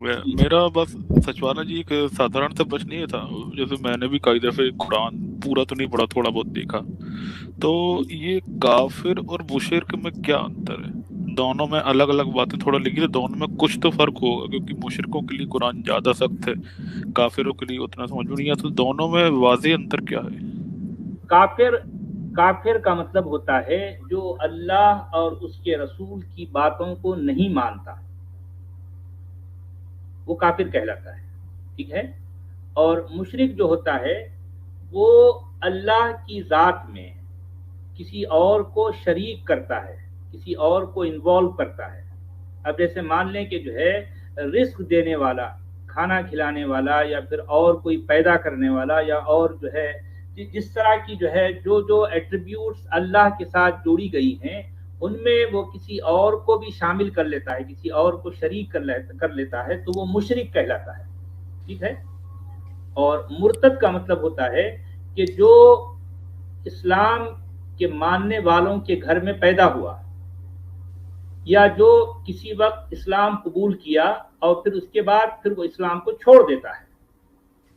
जी मेरा बस सचवाला जी एक साधारण सा प्रश्न ये था। जैसे मैंने भी कई दफे कुरान पूरा तो नहीं पढ़ा, थोड़ा बहुत देखा। तो जी। ये काफिर और मुशिरक में क्या अंतर है? दोनों में अलग अलग बातें थोड़ा लिखी, तो दोनों में कुछ तो फर्क होगा, क्योंकि मुशिरकों के लिए कुरान ज्यादा सख्त है, काफिरों के लिए उतना समझ में नहीं आता। तो दोनों में वाज़ेह अंतर क्या है? काफिर काफिर का मतलब होता है जो अल्लाह और उसके रसूल की बातों को नहीं मानता, वो काफिर कहलाता है। ठीक है। और मुशरिक जो होता है वो अल्लाह की जात में किसी और को शरीक करता है, किसी और को इन्वॉल्व करता है। अब जैसे मान लें कि जो है रिस्क देने वाला, खाना खिलाने वाला, या फिर और कोई पैदा करने वाला, या और जो है जिस तरह की जो है जो जो एट्रीब्यूट्स अल्लाह के साथ जोड़ी गई हैं, उनमें वो किसी और को भी शामिल कर लेता है, किसी और को शरीक कर लेता है, तो वो मुशरिक कहलाता है। ठीक है। और मुर्तद का मतलब होता है कि जो इस्लाम के मानने वालों के घर में पैदा हुआ, या जो किसी वक्त इस्लाम कबूल किया और फिर उसके बाद फिर वो इस्लाम को छोड़ देता है,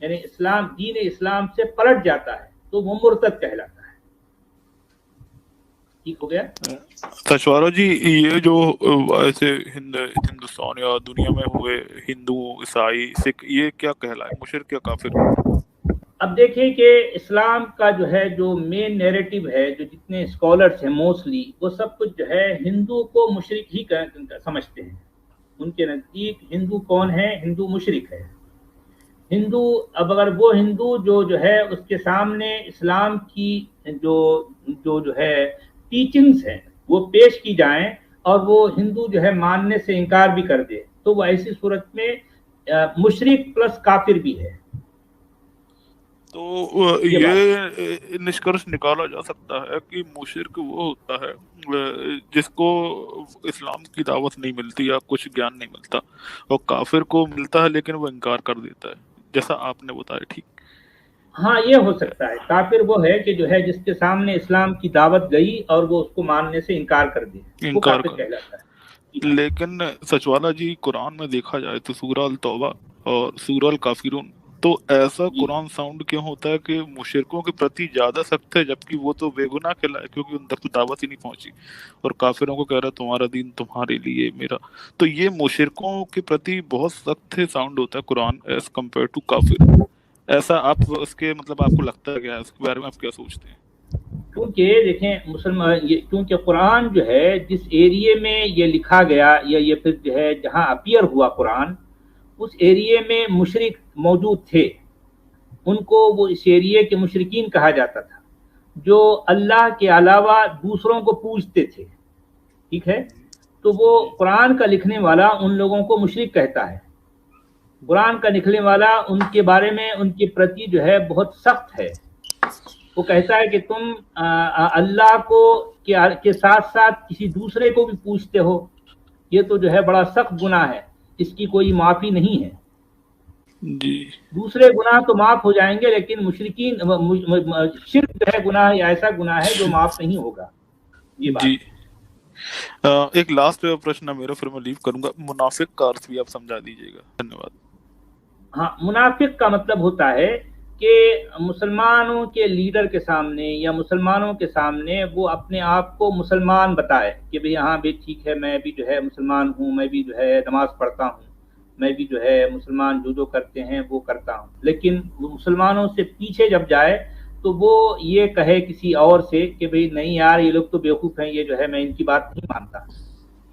यानी इस्लाम दीन इस्लाम से पलट जाता है, तो वो मुर्तद कहलाता है। ठीक हो गया। सचवारा जी, ये जो ऐसे हिंदुस्तान या दुनिया में हुए हिंदू, ईसाई, सिख, ये क्या कहलाए, मुशिरक या काफिर? अब देखिए कि इस्लाम का जो है जो मेन नैरेटिव है, जो जितने स्कॉलर्स हैं मोस्टली वो सब कुछ जो है हिंदू को मुशरिक ही समझते हैं। उनके नज़दीक हिंदू कौन है? हिंदू मुशरिक है। हिंदू, अब अगर वो हिंदू जो है उसके सामने इस्लाम की जो जो है टीचिंग्स हैं वो पेश की जाएं, और वो हिंदू जो है मानने से इनकार भी कर दे, तो वो ऐसी सूरत में मुशरिक प्लस काफिर भी है। तो ये बात है। ये निष्कर्ष निकाला जा सकता है कि मुशिरक वो होता है जिसको इस्लाम की दावत नहीं मिलती या कुछ ज्ञान नहीं मिलता, और काफिर को मिलता है लेकिन वो इनकार कर देता है, जैसा आपने बताया, ठीक हाँ, ये हो सकता है। काफिर वो है कि जो है जिसके सामने इस्लाम की दावत गई और वो उसको मानने से इनकार कर दे, है, वो इनकार काफिर कर। कहलाता है। जी हाँ। लेकिन सचवाला जी, कुरान में देखा जाए तो सूरह अल तौबा और सूरह अल काफिरून, तो ऐसा जी। कुरान साउंड क्यों होता है कि मुशरिकों के प्रति ज्यादा सख्त है, जबकि वो तो बेगुनाह कहलाए क्योंकि उन तक तो दावत ही नहीं पहुंची, और काफिरों को कह रहा है तुम्हारा दीन तुम्हारे लिए, मेरा। तो ये मुशरिकों के प्रति बहुत सख्त साउंड होता है कुरान एज कम्पेयर टू काफिर। ऐसा आप उसके मतलब आपको लगता है क्या, इसके बारे में आप क्या सोचते हैं? क्योंकि देखें मुसलमान, ये क्योंकि कुरान जो है जिस एरिए में ये लिखा गया, या ये फिर जो है जहाँ अपियर हुआ कुरान, उस एरिए में मुशरिक मौजूद थे। उनको वो इस एरिए के मुशरिकीन कहा जाता था, जो अल्लाह के अलावा दूसरों को पूजते थे। ठीक है। तो वो जी कुरान का लिखने वाला उन लोगों को मुशरिक कहता है। कुरान का लिखने वाला उनके बारे में, उनके प्रति जो है बहुत सख्त है। वो कहता है कि तुम अल्लाह को के साथ साथ किसी दूसरे को भी पूछते हो, ये तो जो है बड़ा सख्त गुनाह है, इसकी कोई माफी नहीं है। जी दूसरे गुनाह तो माफ हो जाएंगे, लेकिन मुशरिकीन शिर्क जो है गुनाह, ऐसा गुनाह है जो माफ नहीं होगा। ये जी। बात है। एक लास्ट प्रश्न है मेरा, फिर मैं लीव करूंगा। मुनाफिक का अर्थ भी आप समझा दीजिएगा, धन्यवाद। हाँ, मुनाफिक का मतलब होता है कि मुसलमानों के लीडर के सामने या मुसलमानों के सामने वो अपने आप को मुसलमान बताए कि भाई हाँ भी ठीक है, मैं भी जो है मुसलमान हूँ, मैं भी जो है नमाज पढ़ता हूँ, मैं भी जो है मुसलमान जो जो करते हैं वो करता हूँ। लेकिन वो मुसलमानों से पीछे जब जाए तो वो ये कहे किसी और से कि भाई नहीं यार, ये लोग तो बेवकूफ़ हैं, ये जो है मैं इनकी बात नहीं मानता।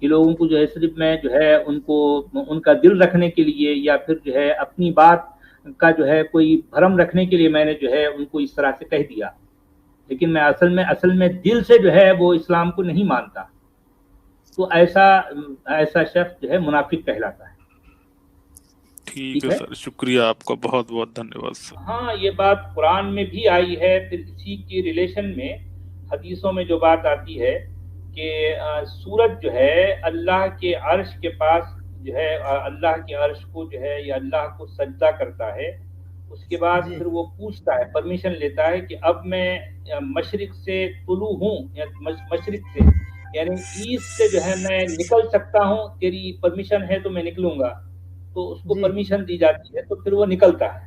ये लोगों को जो है सिर्फ मैं जो है उनको उनका दिल रखने के लिए, या फिर जो है अपनी बात का जो है कोई भरम रखने के लिए मैंने जो है उनको इस तरह से कह दिया, लेकिन मैं असल में दिल से जो है वो इस्लाम को नहीं मानता। तो ऐसा ऐसा शख्स जो है मुनाफिक कहलाता है। ठीक ठीक है है। सर, शुक्रिया आपका, बहुत बहुत धन्यवाद सर। हाँ, ये बात कुरान में भी आई है। फिर इसी की रिलेशन में हदीसों में जो बात आती है कि सूरज जो है अल्लाह के अर्श के पास जो है, अल्लाह के अर्श को जो है या अल्लाह को सजदा करता है। उसके बाद जी फिर वो पूछता है, परमिशन लेता है कि अब मैं मशरिक से तुलू हूँ, या मशरिक से यानी ईस्ट से जो है मैं निकल सकता हूँ, तेरी परमिशन है तो मैं निकलूंगा। तो उसको परमिशन दी जाती है, तो फिर वो निकलता है।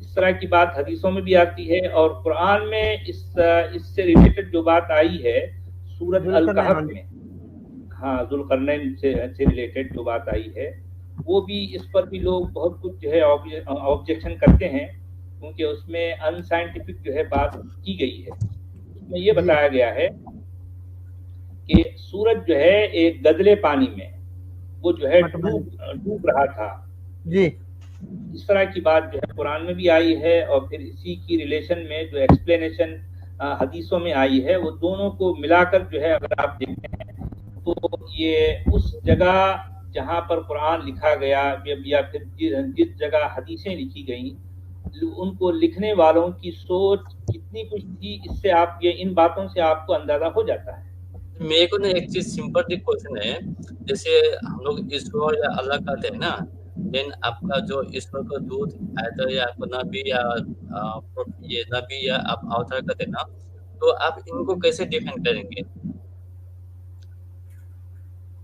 इस तरह की बात हदीसों में भी आती है, और कुरान में इससे रिलेटेड जो बात आई है सूरत अल कहफ में, हाँ जुल्करनैन से रिलेटेड जो बात आई है, वो भी, इस पर भी लोग बहुत कुछ जो है ऑब्जेक्शन करते हैं, क्योंकि उसमें अनसाइंटिफिक जो है बात की गई है। उसमें ये बताया गया है कि सूरज जो है एक गदले पानी में वो जो है डूब रहा था जी। इस तरह की बात जो है कुरान में भी आई है, और फिर इसी की रिलेशन में जो एक्सप्लेनेशन हदीसों में आई है, वो दोनों को मिलाकर जो है अगर आप देखते हैं तो ये उस जगह जहाँ पर कुरान लिखा गया या फिर जिस जगह हदीसें लिखी गई, उनको लिखने वालों की सोच कितनी कुछ थी, इससे आप ये इन बातों से आपको अंदाजा हो जाता है। मेरे को ना एक चीज सिंपल क्वेश्चन है, जैसे हम लोग ईश्वर या अल्लाह कहते हैं ना, देन आपका जो ईश्वर का दूत आयता या आपको नबी या ये नबी या आप अवतार कहते हैं ना, तो आप इनको कैसे डिफाइन करेंगे?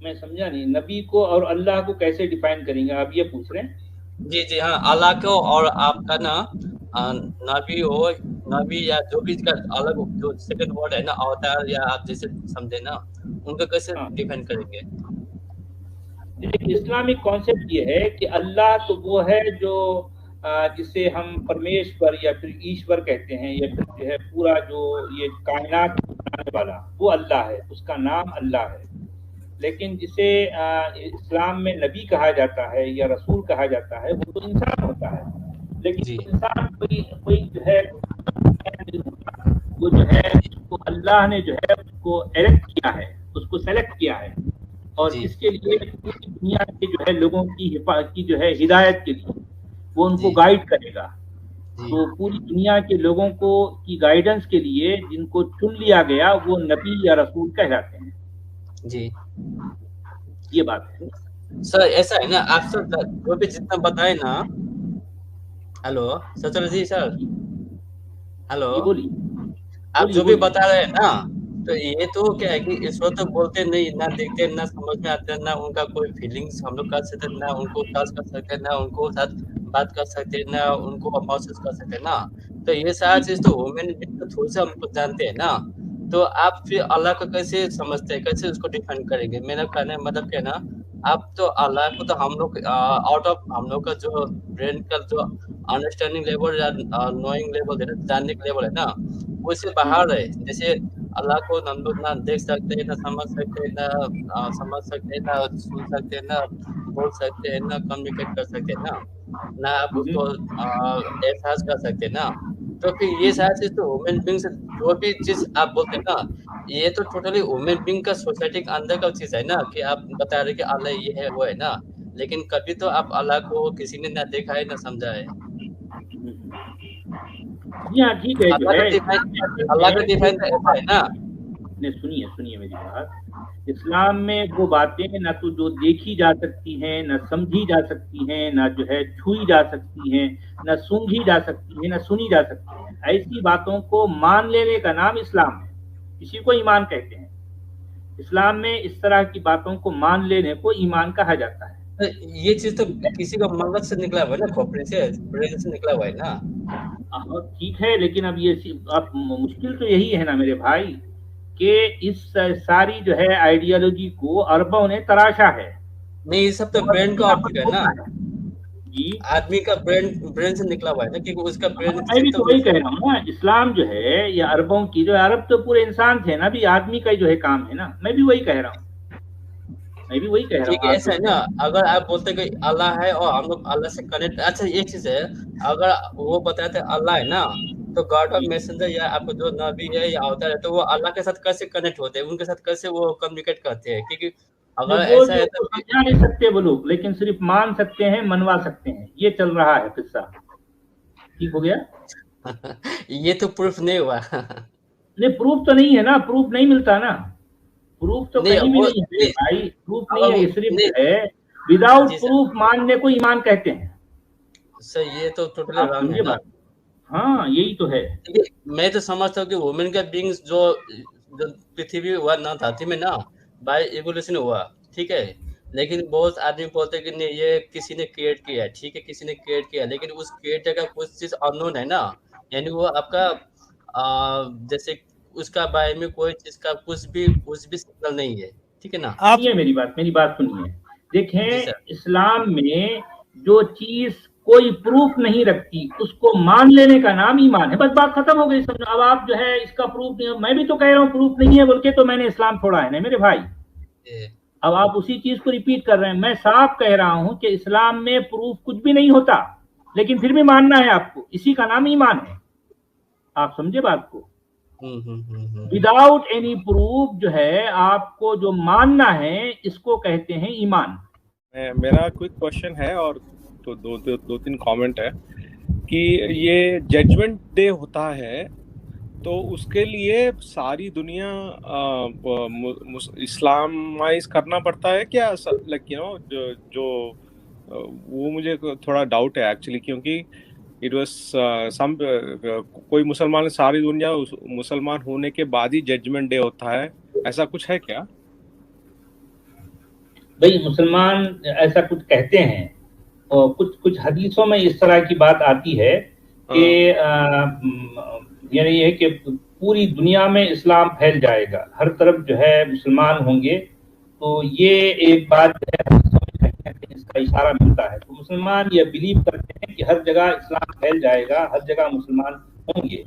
मैं समझा नहीं, नबी को और अल्लाह को कैसे डिफाइन करेंगे, आप ये पूछ रहे हैं? जी जी हाँ, अल्लाह को और आपका ना नबी हो, नबी या जो भी इसका अलग जो सेकंड वर्ड है ना अवतार या आप जैसे समझे ना, उनको कैसे डिफाइन करेंगे? इस्लामिक कॉन्सेप्ट ये है कि अल्लाह तो वो है जो जिसे हम परमेश्वर या फिर ईश्वर कहते हैं, या फिर जो है पूरा जो ये कायनात बनाने वाला वो अल्लाह है, उसका नाम अल्लाह है। लेकिन जिसे इस्लाम में नबी कहा जाता है या रसूल कहा जाता है, वो तो इंसान होता है, लेकिन इंसान कोई जो है वो जो है उसको अल्लाह ने जो है उसको एलेक्ट किया है, उसको सेलेक्ट किया है, और इसके लिए पूरी दुनिया के जो है लोगों की जो है हिदायत के लिए वो उनको गाइड करेगा। तो पूरी दुनिया के लोगों को की गाइडेंस के लिए जिनको चुन लिया गया वो नबी या रसूल कहलाते हैं जी। ये बात है सर। ऐसा है ना, आप सब जो भी जितना बताए ना, हेलो सचल जी सर, हेलो बोलिए, आप जो भी बता रहे हैं ना, तो ये तो क्या है कि ईश्वर तो बोलते नहीं, ना देखते, ना समझ में आते, ना उनका कोई फीलिंग्स हम लोग कर सकते, ना उनको टच कर सकते, ना उनको साथ बात कर सकते, ना उनको महसूस कर सकते ना। तो ये सारा चीज तो ह्यूमन बीइंग को थोड़ा सा हमको जानते हैं ना, तो आप फिर अल्लाह को कैसे समझते हैं, कैसे उसको डिफाइन करेंगे? मेरा कहने मतलब क्या ना, आप तो अल्लाह को तो हम लोग आउट ऑफ हम लोग का जो ब्रेन का जो अंडरस्टैंडिंग लेवल या नोइंग लेवल है, जानने का लेवल है ना, उससे बाहर है। जैसे अल्लाह को हम लोग ना देख सकते हैं, ना समझ सकते हैं, ना समझ सकते हैं, ना सुन सकते हैं, ना बोल सकते हैं, ना कम्युनिकेट कर सकते हैं ना आप उसको एहसास कर सकते हैं ना। तो फिर ये सारी चीज तो ह्यूमन बीइंग से जो भी चीज आप बोलते हैं ना, ये तो टोटली ह्यूमन बीइंग का सोसाइटी के अंदर का चीज है ना, कि आप बता रहे कि अल्लाह ये है वो है ना, लेकिन कभी तो आप अल्लाह को किसी ने ना देखा है ना समझा है। हाँ ठीक है, अल्लाह का डिफाइन ऐसा है ना। सुनिए मेरी बात, इस्लाम में वो बातें ना तो जो देखी जा सकती हैं, ना समझी जा सकती हैं, ना जो है छुई जा सकती हैं, ना सूंघी जा सकती है, ना सुनी जा सकती है, ऐसी बातों को मान लेने का नाम इस्लाम है। इसी को ईमान कहते हैं। इस्लाम में इस तरह की बातों को मान लेने को ईमान कहा जाता है। ये चीज तो किसी का मगज से निकला हुआ है ना, खोपड़ी से, ब्रेन से निकला हुआ है ना। ठीक है, लेकिन अब ये अब मुश्किल तो यही है ना मेरे भाई, कि इस सारी जो है आइडियोलॉजी को अरबों ने तराशा है। नहीं, सब तो ब्रेन का आउटपुट है ना जी, आदमी का ब्रेन से निकला हुआ है ना, क्योंकि उसका ब्रेन। मैं भी तो वही कह रहा हूँ ना, इस्लाम जो है या अरबों की जो, अरब तो पूरे इंसान थे ना, भी आदमी का जो है काम है ना। मैं भी वही कह रहा हूँ, ऐसा है ना। अगर आप बोलते कि अल्लाह है और हम लोग अल्लाह से कनेक्ट, अच्छा एक चीज है, अगर वो बताते अल्लाह है ना, तो गॉड ऑफ मैसेंजर या आपको जो नबी है या अवतार है, तो वो अल्लाह के साथ कैसे कनेक्ट होते हैं, उनके साथ कैसे वो कम्युनिकेट करते हैं? क्योंकि अगर ऐसा है तो समझा नहीं सकते वो लोग, लेकिन सिर्फ मान सकते हैं, मनवा सकते हैं। ये चल रहा है किस्सा। ठीक हो गया। ये तो प्रूफ नहीं हुआ। नहीं, प्रूफ तो नहीं है ना, प्रूफ नहीं मिलता ना, प्रूफ तो कहीं भी नहीं है भाई, प्रूफ नहीं है, सिर्फ है विदाउट प्रूफ मानने को ईमान कहते हैं। सर ये तो टोटली रॉन्ग है ना। हाँ यही तो है। मैं तो समझता हूँ कि वुमेन का बीइंग्स जो पृथ्वी हुआ ना धरती में ना, बाय एवोल्यूशन हुआ, ठीक है, لیکن بہت آدمی بولتے ہیں کہ نہیں یہ کسی نے کریٹ کیا ہے، ٹھیک ہے کسی نے کریٹ کیا، لیکن اس کریٹر کا کچھ چیز انون ہے نا، یعنی وہ آپ کا جیسے اس کا بارے میں کوئی چیز کا کچھ بھی سگنل نہیں ہے، ٹھیک ہے نا؟ آپ سنیے میری بات سنیے، دیکھیں جی سر، اسلام میں جو چیز کوئی پروف نہیں رکھتی اس کو مان لینے کا نام ایمان ہے، بس بات ختم ہو گئی سمجھو۔ اب آپ جو ہے اس کا پروف نہیں، میں بھی تو کہہ رہا ہوں پروف نہیں ہے بول کے تو میں نے اسلام چھوڑا ہے نا میرے بھائی۔ اب آپ اسی چیز کو ریپیٹ کر رہے ہیں، میں صاف کہہ رہا ہوں کہ اسلام میں پروف کچھ بھی نہیں ہوتا، لیکن پھر بھی ماننا ہے آپ کو، اسی کا نام ایمان ہے۔ آپ سمجھے بات کو؟ وداؤٹ اینی پروف جو ہے آپ کو جو ماننا ہے اس کو کہتے ہیں ایمان۔ میرا کوئی کوشچن ہے اور تو دو تین کامنٹ ہے کہ یہ ججمنٹ ڈے ہوتا ہے تو اس کے لیے ساری دنیا اسلامائز کرنا پڑتا ہے کیا؟ لائک یو نو جو وہ مجھے تھوڑا ڈاؤٹ ہے ایکچولی، کیونکہ اٹ واز سم کوئی مسلمان ساری دنیا مسلمان ہونے کے بعد ہی ججمنٹ ڈے ہوتا ہے، ایسا کچھ ہے کیا؟ بھئی مسلمان ایسا کچھ کہتے ہیں، اور کچھ حدیثوں میں اس طرح کی بات آتی ہے کہ یعنی یہ کہ پوری دنیا میں اسلام پھیل جائے گا، ہر طرف جو ہے مسلمان ہوں گے، تو یہ ایک بات جو ہے اس کا اشارہ ملتا ہے۔ تو مسلمان یہ بلیو کرتے ہیں کہ ہر جگہ اسلام پھیل جائے گا، ہر جگہ مسلمان ہوں گے،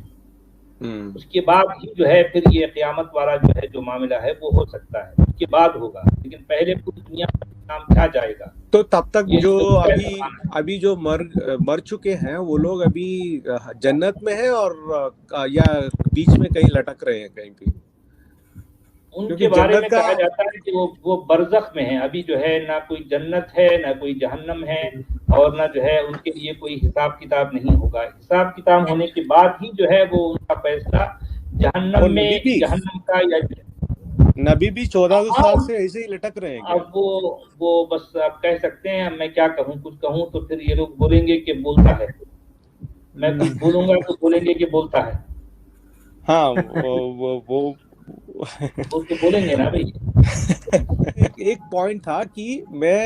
اس کے بعد ہی جو ہے پھر یہ قیامت والا جو ہے جو معاملہ ہے وہ ہو سکتا ہے، اس کے بعد ہوگا، لیکن پہلے پوری دنیا میں اسلام چھا جائے گا۔ تو تب تک جو ابھی جو مر چکے ہیں وہ لوگ ابھی جنت میں ہیں اور یا بیچ میں کہیں لٹک رہے ہیں کہیں پہ؟ ان کے بارے میں کہا جاتا ہے کہ وہ برزخ میں ہیں، ابھی جو ہے نہ کوئی جنت ہے نہ کوئی جہنم ہے، اور نہ جو ہے ان کے لیے کوئی حساب کتاب نہیں ہوگا۔ حساب کتاب ہونے کے بعد ہی جو ہے وہ ان کا فیصلہ جہنم میں، جہنم کا یا نبی بھی 1400 سال سے ایسے ہی لٹک رہے ہیں۔ اب وہ بس آپ کہہ سکتے ہیں، میں کیا کہوں، کچھ کہوں تو پھر یہ لوگ بولیں گے کہ بولتا ہے، میں کچھ بولوں گا تو بولیں گے کہ بولتا ہے۔ ہاں وہ بولیں گے نا بھائی۔ ایک پوائنٹ تھا کہ میں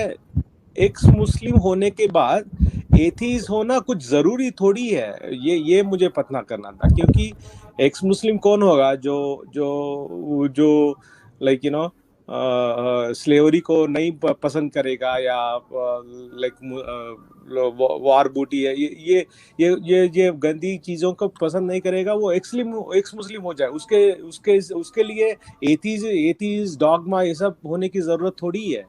ایکس مسلم ہونے کے بعد ایتھیز ہونا کچھ ضروری تھوڑی ہے، یہ مجھے پتہ کرنا تھا، کیونکہ ایکس مسلم کون ہوگا جو لائک یو نو سلیوری کو نہیں پسند کرے گا، یا لائک وار بوٹی ہے، یہ گندی چیزوں کو پسند نہیں کرے گا، وہ ایکس مسلم ہو جائے، اس کے لیے ایتھیز ڈاگما یہ سب ہونے کی ضرورت تھوڑی ہے۔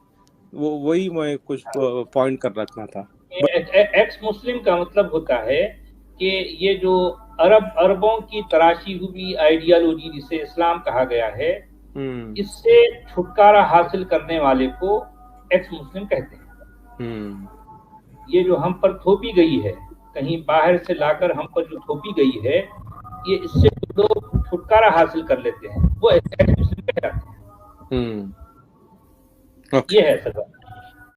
وہی میں کچھ پوائنٹ کر رکھنا تھا۔ ایکس مسلم کا مطلب ہوتا ہے کہ یہ جو عربوں کی تراشی ہوئی آئیڈیالوجی جسے اسلام کہا گیا ہے، اس سے چھٹکارا حاصل کرنے والے کو ایکس مسلم کہتے ہیں۔ یہ جو ہم پر تھوپی گئی ہے، کہیں باہر سے لا کر ہم پر جو تھوپی گئی ہے، یہ اس سے لوگ چھٹکارا حاصل کر لیتے ہیں، وہ ایکس مسلم کہلاتے ہیں۔ یہ ہے سزا۔